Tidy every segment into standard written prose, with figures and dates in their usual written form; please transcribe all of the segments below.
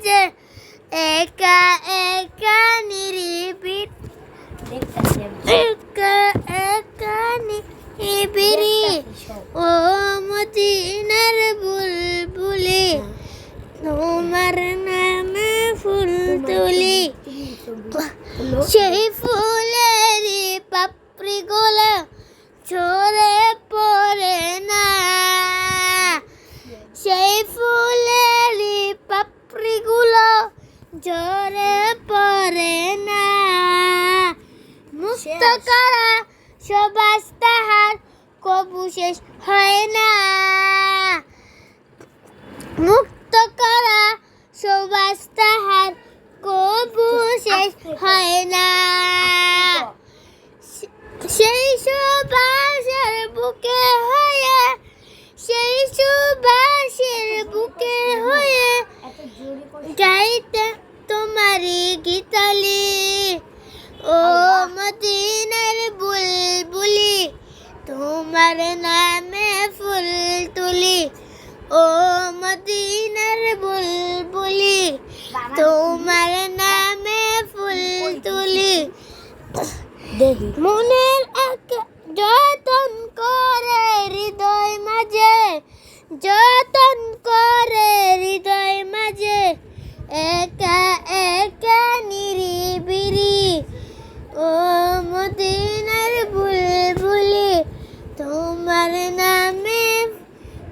মাঝে একা একা নিরিবিলি একা একা নিরিবিলি ও মদিনার বুলবুলি তোমার নামে ফুল তুলি সেই ফুলেরই পাপড়ি গোলা ঝরে পড়ে না সেই ফুলেরই পাপড়ি গুলো ঝরে পড়ে না মুক্ত করা সবাস তাহার কবু শেষ হয় না মুক্ত করা সবাস তাহার কবু শেষ হয় না সেই সুবাসের বুকে হয়ে সেই সুবাসের বুকে হয়ে গাইতে তোমারই গীতালি ও মদিনার বুলবুলি তোমার নামে ফুল তুলি ও মদিনার বুলবুলি তোমার নামে ফুল তুলি মনের এক যতন করে হৃদয় মাঝে যতন করে হৃদয় মাঝে একা একা নিরিবিলি ও মদিনার বুলবুলি তোমার নামে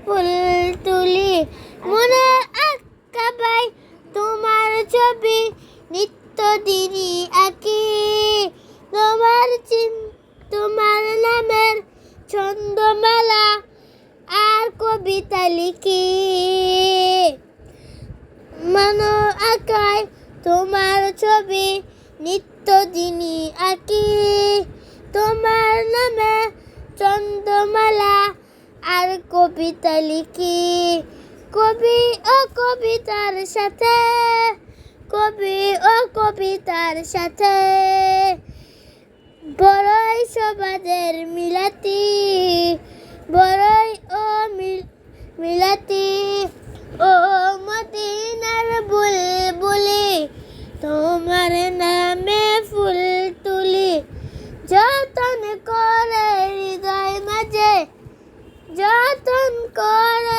ফুল তুলি মনে আঁকা ভাই তোমার ছবি নিত্য দিনই আঁকি তোমার নামের ছন্দমালা আর কবিতা লিখি মনো আঁকায় তোমার ছবি নিত্য দিনই আঁকি তোমার নামে ছন্দমালা আর কবিতা লিখি কবি ও কবিতার সাথে কবি ও কবিতার সাথে বড়ই সবাদের মিলাতি বড়ই ও মিলাতি ও মদিনার বুলবুলি তোমার নামে ফুল তুলি যতন করে হৃদয় মাঝে যতন করে